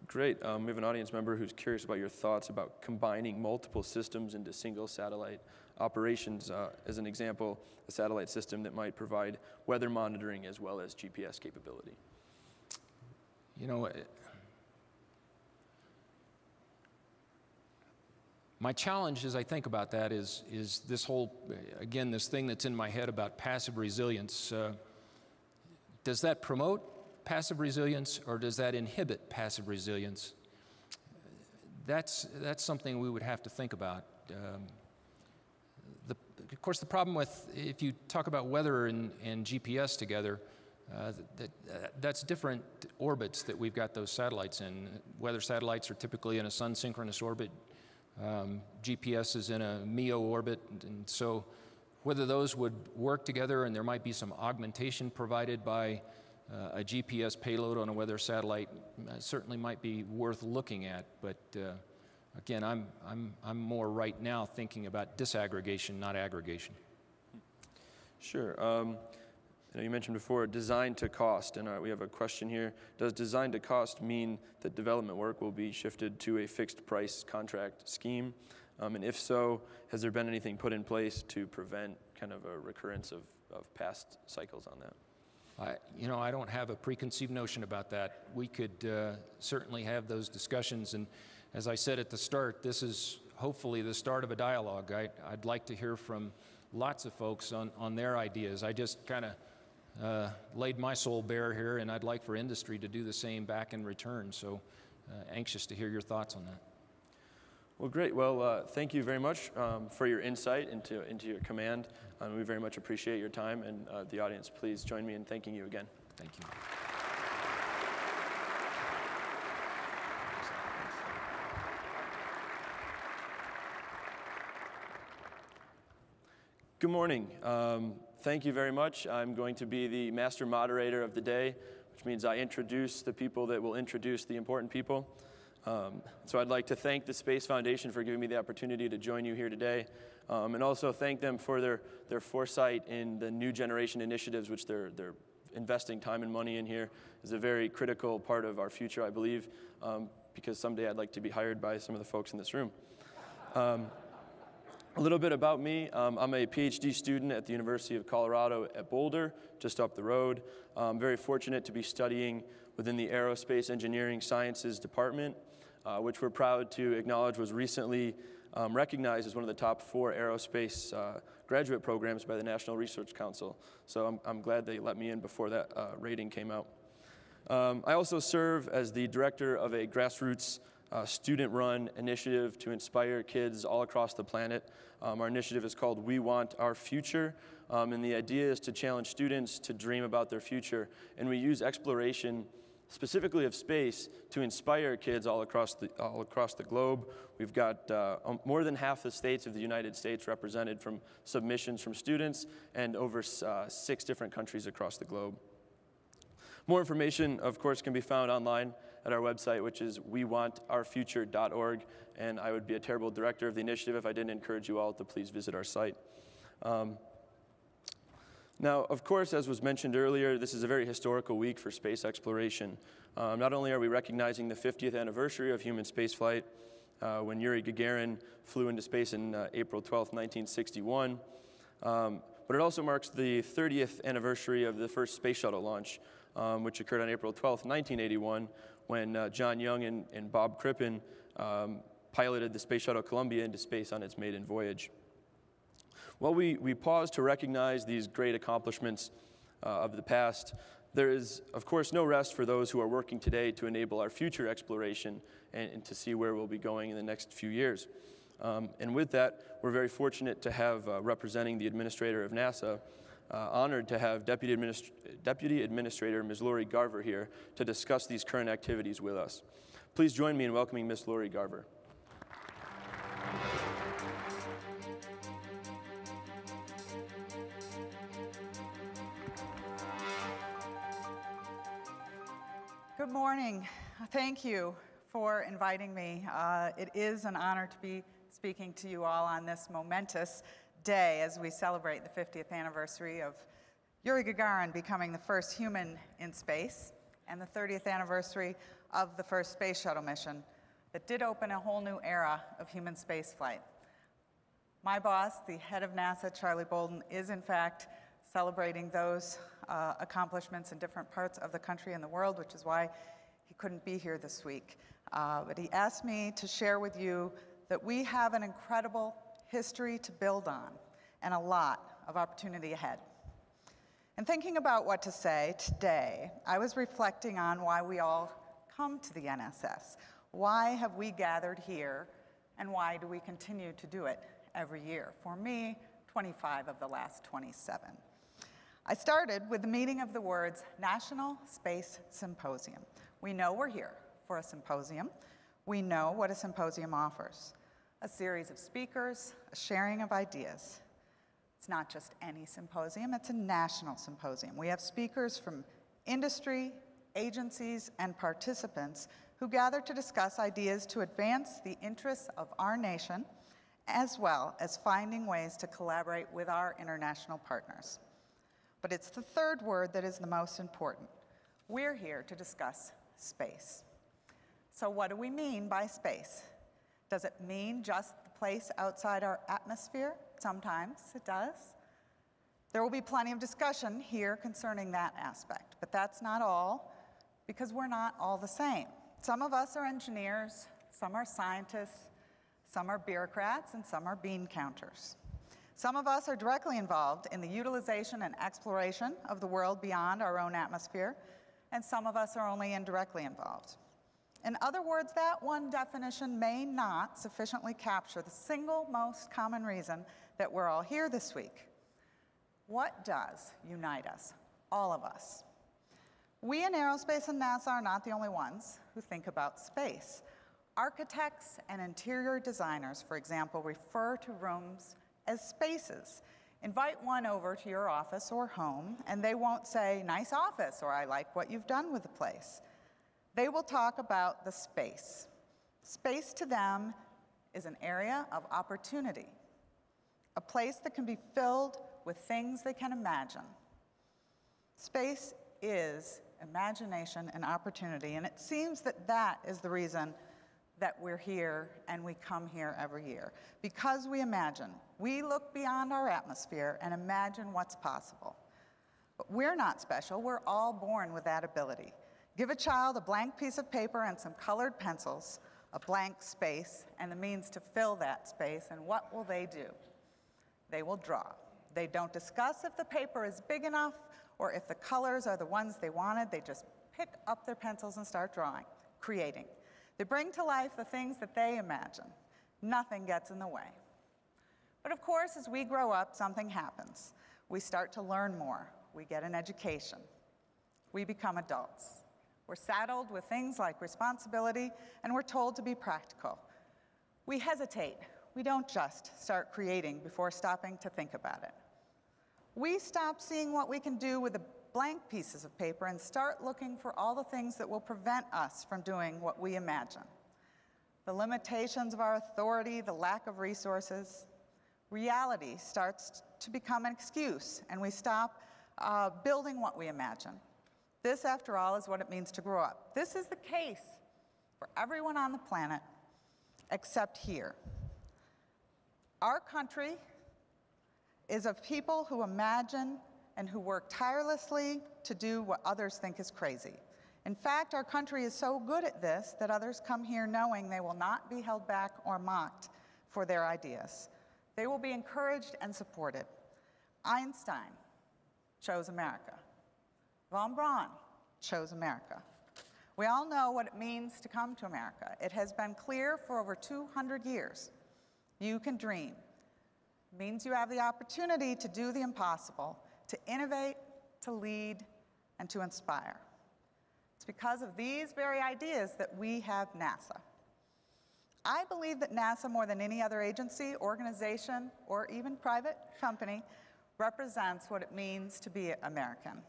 Great. We have an audience member who's curious about your thoughts about combining multiple systems into single satellite operations. As an example, a satellite system that might provide weather monitoring as well as GPS capability. You know, my challenge as I think about that is this whole, again, this thing that's in my head about passive resilience. Does that promote passive resilience, or does that inhibit passive resilience? That's something we would have to think about. Of course, the problem with, if you talk about weather and GPS together, that's different orbits that we've got those satellites in. Weather satellites are typically in a sun-synchronous orbit. GPS is in a MEO orbit, and so whether those would work together, and there might be some augmentation provided by a GPS payload on a weather satellite, certainly might be worth looking at. But again, I'm more right now thinking about disaggregation, not aggregation. Sure. You know, you mentioned before design to cost, and we have a question here. Does design to cost mean that development work will be shifted to a fixed price contract scheme? And if so, has there been anything put in place to prevent kind of a recurrence of past cycles on that? You know, I don't have a preconceived notion about that. We could certainly have those discussions, and as I said at the start, this is hopefully the start of a dialogue. I'd like to hear from lots of folks on their ideas. I just kind of laid my soul bare here, and I'd like for industry to do the same back in return. So anxious to hear your thoughts on that. Well, great. Well, thank you very much for your insight into your command. We very much appreciate your time, and the audience, please join me in thanking you again. Thank you. Good morning. Thank you very much. I'm going to be the master moderator of the day, which means I introduce the people that will introduce the important people. So I'd like to thank the Space Foundation for giving me the opportunity to join you here today, and also thank them for their foresight in the new generation initiatives, which they're investing time and money in here. Is a very critical part of our future, I believe, because someday I'd like to be hired by some of the folks in this room. A little bit about me. I'm a PhD student at the University of Colorado at Boulder, just up the road. I'm very fortunate to be studying within the Aerospace Engineering Sciences Department, which we're proud to acknowledge was recently recognized as one of the top 4 aerospace graduate programs by the National Research Council. So I'm glad they let me in before that rating came out. I also serve as the director of a grassroots student-run initiative to inspire kids all across the planet. Our initiative is called We Want Our Future, and the idea is to challenge students to dream about their future. And we use exploration, specifically of space, to inspire kids all across the globe. We've got more than half the states of the United States represented from submissions from students, and over 6 different countries across the globe. More information, of course, can be found online at our website, which is wewantourfuture.org, and I would be a terrible director of the initiative if I didn't encourage you all to please visit our site. Now, of course, as was mentioned earlier, this is a very historical week for space exploration. Not only are we recognizing the 50th anniversary of human spaceflight, when Yuri Gagarin flew into space in April 12, 1961, but it also marks the 30th anniversary of the first space shuttle launch, which occurred on April 12, 1981, when John Young and Bob Crippen piloted the Space Shuttle Columbia into space on its maiden voyage. While we pause to recognize these great accomplishments of the past, there is, of course, no rest for those who are working today to enable our future exploration and to see where we'll be going in the next few years. And with that, we're very fortunate to have representing the administrator of NASA, honored to have Deputy Administrator Ms. Lori Garver here to discuss these current activities with us. Please join me in welcoming Ms. Lori Garver. Good morning. Thank you for inviting me. It is an honor to be speaking to you all on this momentous day as we celebrate the 50th anniversary of Yuri Gagarin becoming the first human in space and the 30th anniversary of the first space shuttle mission that did open a whole new era of human spaceflight. My boss, the head of NASA, Charlie Bolden, is in fact celebrating those accomplishments in different parts of the country and the world, which is why he couldn't be here this week. But he asked me to share with you that we have an incredible history to build on and a lot of opportunity ahead. In thinking about what to say today, I was reflecting on why we all come to the NSS. Why have we gathered here, and why do we continue to do it every year? For me, 25 of the last 27. I started with the meaning of the words National Space Symposium. We know we're here for a symposium. We know what a symposium offers: a series of speakers, a sharing of ideas. It's not just any symposium, it's a national symposium. We have speakers from industry, agencies, and participants who gather to discuss ideas to advance the interests of our nation, as well as finding ways to collaborate with our international partners. But it's the third word that is the most important. We're here to discuss space. So what do we mean by space? Does it mean just the place outside our atmosphere? Sometimes it does. There will be plenty of discussion here concerning that aspect, but that's not all, because we're not all the same. Some of us are engineers, some are scientists, some are bureaucrats, and some are bean counters. Some of us are directly involved in the utilization and exploration of the world beyond our own atmosphere, and some of us are only indirectly involved. In other words, that one definition may not sufficiently capture the single most common reason that we're all here this week. What does unite us, all of us? We in aerospace and NASA are not the only ones who think about space. Architects and interior designers, for example, refer to rooms as spaces. Invite one over to your office or home, and they won't say, "Nice office," or "I like what you've done with the place." They will talk about the space. Space to them is an area of opportunity, a place that can be filled with things they can imagine. Space is imagination and opportunity, and it seems that that is the reason that we're here and we come here every year. Because we imagine. We look beyond our atmosphere and imagine what's possible. But we're not special. We're all born with that ability. Give a child a blank piece of paper and some colored pencils, a blank space, and the means to fill that space, and what will they do? They will draw. They don't discuss if the paper is big enough or if the colors are the ones they wanted. They just pick up their pencils and start drawing, creating. They bring to life the things that they imagine. Nothing gets in the way. But of course, as we grow up, something happens. We start to learn more. We get an education. We become adults. We're saddled with things like responsibility, and we're told to be practical. We hesitate. We don't just start creating before stopping to think about it. We stop seeing what we can do with the blank pieces of paper and start looking for all the things that will prevent us from doing what we imagine. The limitations of our authority, the lack of resources. Reality starts to become an excuse, and we stop building what we imagine. This, after all, is what it means to grow up. This is the case for everyone on the planet except here. Our country is of people who imagine and who work tirelessly to do what others think is crazy. In fact, our country is so good at this that others come here knowing they will not be held back or mocked for their ideas. They will be encouraged and supported. Einstein chose America. Von Braun chose America. We all know what it means to come to America. It has been clear for over 200 years. You can dream. It means you have the opportunity to do the impossible, to innovate, to lead, and to inspire. It's because of these very ideas that we have NASA. I believe that NASA, more than any other agency, organization, or even private company, represents what it means to be American.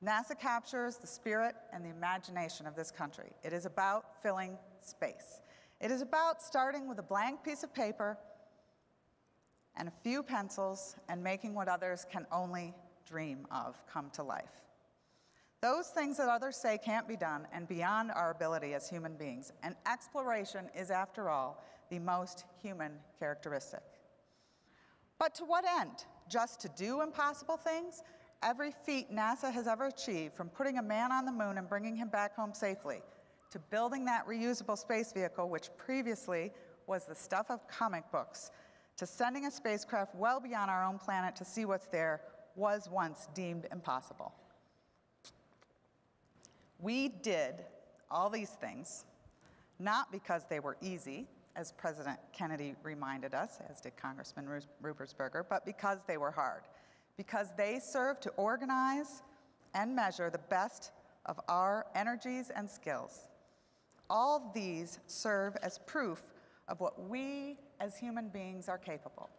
NASA captures the spirit and the imagination of this country. It is about filling space. It is about starting with a blank piece of paper and a few pencils and making what others can only dream of come to life. Those things that others say can't be done and beyond our ability as human beings. And exploration is, after all, the most human characteristic. But to what end? Just to do impossible things? Every feat NASA has ever achieved, from putting a man on the moon and bringing him back home safely, to building that reusable space vehicle, which previously was the stuff of comic books, to sending a spacecraft well beyond our own planet to see what's there, was once deemed impossible. We did all these things, not because they were easy, as President Kennedy reminded us, as did Congressman Rupersberger, but because they were hard, because they served to organize and measure the best of our energies and skills. All these serve as proof of what we as human beings are capable.